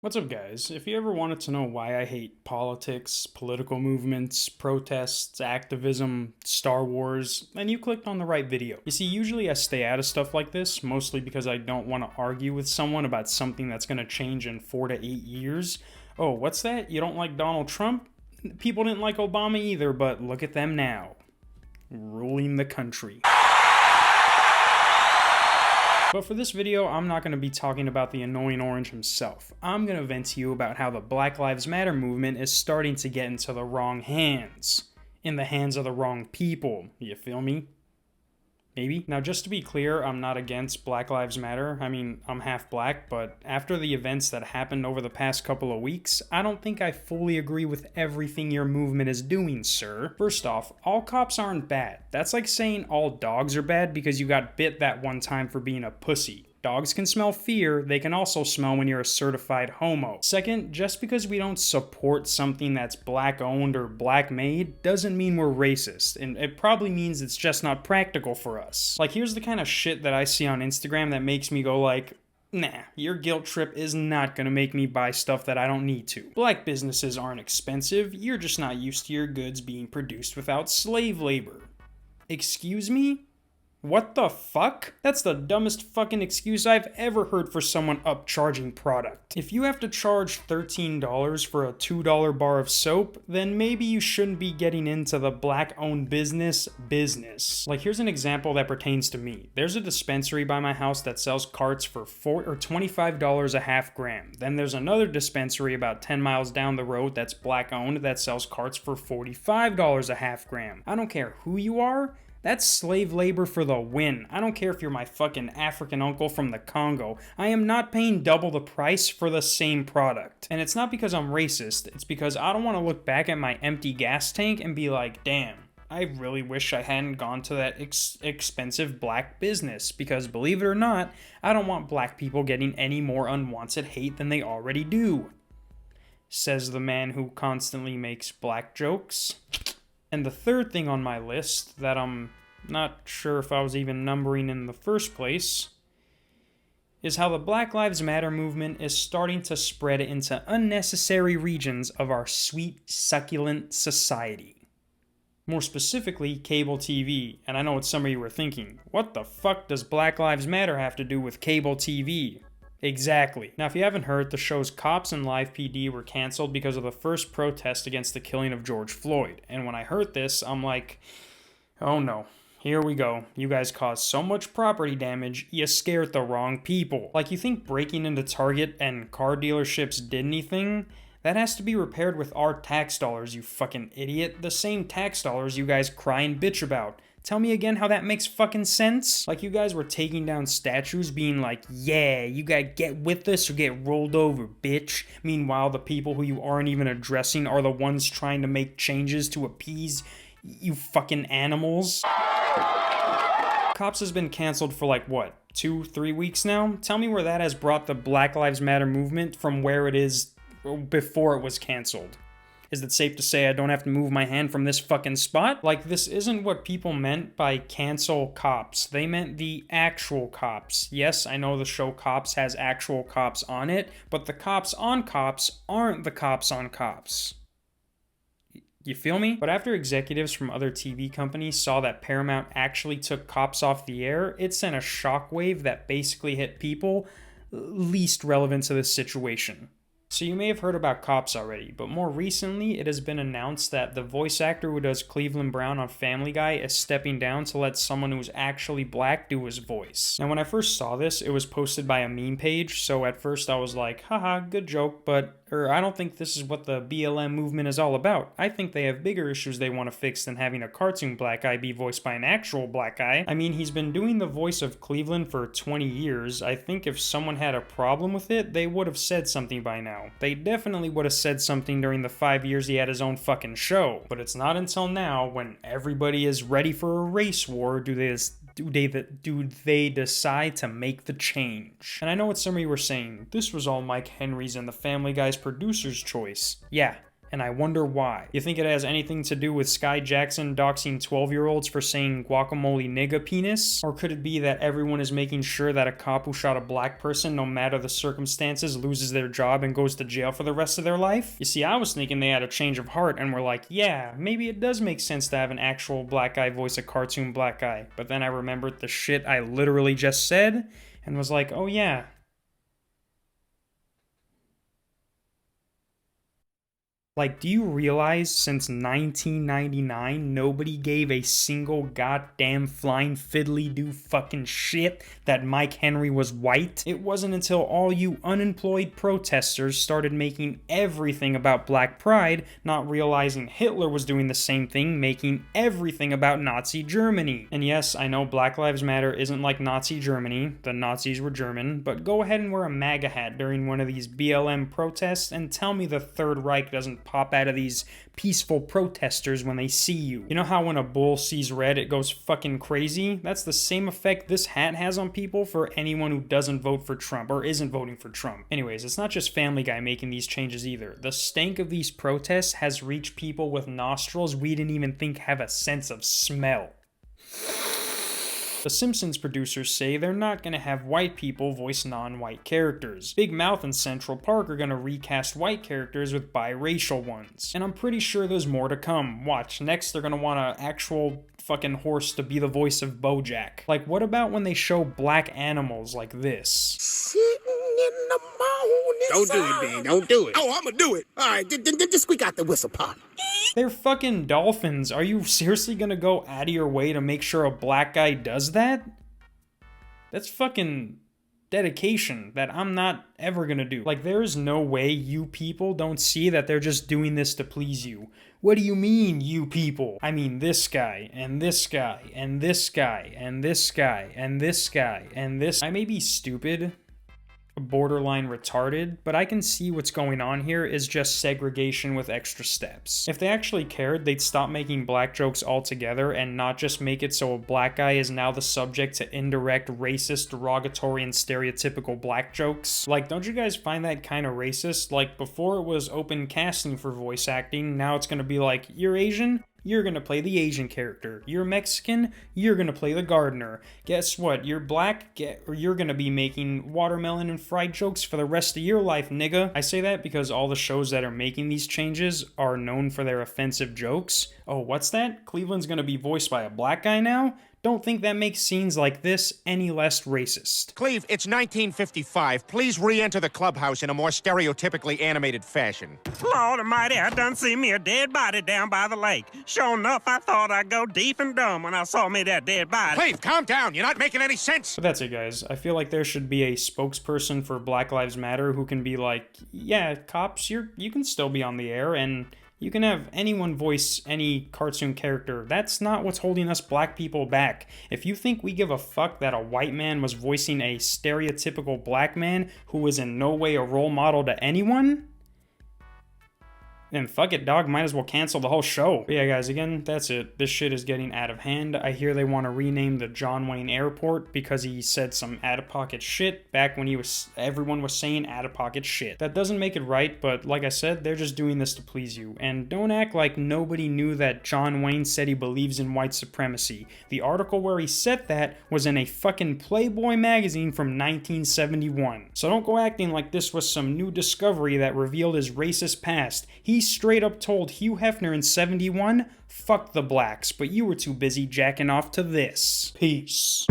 What's up, guys? If you ever wanted to know why I hate politics, political movements, protests, activism, Star Wars, then you clicked on the right video. You see, usually I stay out of stuff like this, mostly because I don't want to argue with someone about something that's going to change in 4 to 8 years. Oh, what's that? You don't like Donald Trump? People didn't like Obama either, but look at them now. Ruling the country. But for this video, I'm not going to be talking about the annoying orange himself. I'm going to vent to you about how the Black Lives Matter movement is starting to get into the wrong hands. In the hands of the wrong people. You feel me? Maybe? Now, just to be clear, I'm not against Black Lives Matter. I mean, I'm half black, but after the events that happened over the past couple of weeks, I don't think I fully agree with everything your movement is doing, sir. First off, all cops aren't bad. That's like saying all dogs are bad because you got bit that one time for being a pussy. Dogs can smell fear, they can also smell when you're a certified homo. Second, just because we don't support something that's black owned or black made doesn't mean we're racist, and it probably means it's just not practical for us. Like, here's the kind of shit that I see on Instagram that makes me go like, nah, your guilt trip is not gonna make me buy stuff that I don't need to. Black businesses aren't expensive, you're just not used to your goods being produced without slave labor. Excuse me? What the fuck? That's the dumbest fucking excuse I've ever heard for someone upcharging product. If you have to charge $13 for a $2 bar of soap, then maybe you shouldn't be getting into the black-owned business. Like, here's an example that pertains to me. There's a dispensary by my house that sells carts for $25 a half gram. Then there's another dispensary about 10 miles down the road that's black-owned that sells carts for $45 a half gram. I don't care who you are. That's slave labor for the win. I don't care if you're my fucking African uncle from the Congo. I am not paying double the price for the same product. And it's not because I'm racist. It's because I don't want to look back at my empty gas tank and be like, damn, I really wish I hadn't gone to that expensive black business. Because believe it or not, I don't want black people getting any more unwanted hate than they already do. Says the man who constantly makes black jokes. And the third thing on my list that I'm not sure if I was even numbering in the first place is how the Black Lives Matter movement is starting to spread into unnecessary regions of our sweet, succulent society. More specifically, cable TV. And I know what some of you were thinking. What the fuck does Black Lives Matter have to do with cable TV? Exactly. Now, if you haven't heard, the shows Cops and Live PD were canceled because of the first protest against the killing of George Floyd. And when I heard this, I'm like, oh no, here we go. You guys caused so much property damage, you scared the wrong people. Like, you think breaking into Target and car dealerships did anything? That has to be repaired with our tax dollars, you fucking idiot. The same tax dollars you guys cry and bitch about. Tell me again how that makes fucking sense? Like, you guys were taking down statues being like, yeah, you gotta get with us or get rolled over, bitch. Meanwhile, the people who you aren't even addressing are the ones trying to make changes to appease you fucking animals. Cops has been canceled for like, what, 2-3 weeks now? Tell me where that has brought the Black Lives Matter movement from where it is before it was canceled. Is it safe to say I don't have to move my hand from this fucking spot? Like, this isn't what people meant by cancel cops. They meant the actual cops. Yes, I know the show Cops has actual cops on it, but the cops on cops aren't the cops on cops. You feel me? But after executives from other TV companies saw that Paramount actually took Cops off the air, it sent a shockwave that basically hit people least relevant to this situation. So you may have heard about Cops already, but more recently it has been announced that the voice actor who does Cleveland Brown on Family Guy is stepping down to let someone who's actually black do his voice. Now, when I first saw this, it was posted by a meme page, so at first I was like, haha, good joke, but I don't think this is what the BLM movement is all about. I think they have bigger issues they want to fix than having a cartoon black guy be voiced by an actual black guy. I mean, he's been doing the voice of Cleveland for 20 years. I think if someone had a problem with it, they would have said something by now. They definitely would have said something during the 5 years he had his own fucking show. But it's not until now, when everybody is ready for a race war, do they decide to make the change. And I know what some of you were saying, this was all Mike Henry's and the Family Guy's producer's choice. Yeah, and I wonder why. You think it has anything to do with Sky Jackson doxing 12-year-olds for saying guacamole nigga penis? Or could it be that everyone is making sure that a cop who shot a black person, no matter the circumstances, loses their job and goes to jail for the rest of their life? You see, I was thinking they had a change of heart and were like, yeah, maybe it does make sense to have an actual black guy voice a cartoon black guy. But then I remembered the shit I literally just said and was like, oh yeah. Like, do you realize since 1999, nobody gave a single goddamn flying fiddly-do fucking shit that Mike Henry was white? It wasn't until all you unemployed protesters started making everything about black pride, not realizing Hitler was doing the same thing, making everything about Nazi Germany. And yes, I know Black Lives Matter isn't like Nazi Germany, the Nazis were German, but go ahead and wear a MAGA hat during one of these BLM protests and tell me the Third Reich doesn't pop out of these peaceful protesters when they see you. You know how when a bull sees red it goes fucking crazy? That's the same effect this hat has on people for anyone who doesn't vote for Trump or isn't voting for Trump. Anyways, it's not just Family Guy making these changes either. The stank of these protests has reached people with nostrils we didn't even think have a sense of smell. The Simpsons producers say they're not going to have white people voice non-white characters. Big Mouth and Central Park are going to recast white characters with biracial ones. And I'm pretty sure there's more to come. Watch, next they're going to want an actual fucking horse to be the voice of BoJack. Like, what about when they show black animals like this? Sitting in the morning. Don't do it, man. Don't do it. Oh, I'm gonna do it. All right, just squeak out the whistle part. They're fucking dolphins. Are you seriously gonna go out of your way to make sure a black guy does that? That's fucking dedication that I'm not ever gonna do. Like, there is no way you people don't see that they're just doing this to please you. What do you mean, you people? I mean this guy, and this guy, and this guy, and this guy, and this guy, and this. I may be stupid, borderline retarded, but I can see what's going on here is just segregation with extra steps. If they actually cared, they'd stop making black jokes altogether and not just make it so a black guy is now the subject to indirect, racist, derogatory, and stereotypical black jokes. Like, don't you guys find that kind of racist? Like, before it was open casting for voice acting, now it's gonna be like, you're Asian? You're gonna play the Asian character. You're Mexican? You're gonna play the gardener. Guess what? You're black? You're gonna be making watermelon and fried jokes for the rest of your life, nigga. I say that because all the shows that are making these changes are known for their offensive jokes. Oh, what's that? Cleveland's gonna be voiced by a black guy now? Don't think that makes scenes like this any less racist. Cleve, it's 1955. Please re-enter the clubhouse in a more stereotypically animated fashion. Lord almighty, I done see me a dead body down by the lake. Sure enough, I thought I'd go deep and dumb when I saw me that dead body. Cleve, calm down. You're not making any sense. But that's it, guys. I feel like there should be a spokesperson for Black Lives Matter who can be like, yeah, cops, you can still be on the air, and you can have anyone voice any cartoon character. That's not what's holding us black people back. If you think we give a fuck that a white man was voicing a stereotypical black man who was in no way a role model to anyone, then fuck it, dog. Might as well cancel the whole show. But yeah, guys, again, that's it. This shit is getting out of hand. I hear they want to rename the John Wayne Airport because he said some out-of-pocket shit back when everyone was saying out-of-pocket shit. That doesn't make it right, but like I said, they're just doing this to please you. And don't act like nobody knew that John Wayne said he believes in white supremacy. The article where he said that was in a fucking Playboy magazine from 1971. So don't go acting like this was some new discovery that revealed his racist past. He straight up told Hugh Hefner in 71, fuck the blacks, but you were too busy jacking off to this. Peace.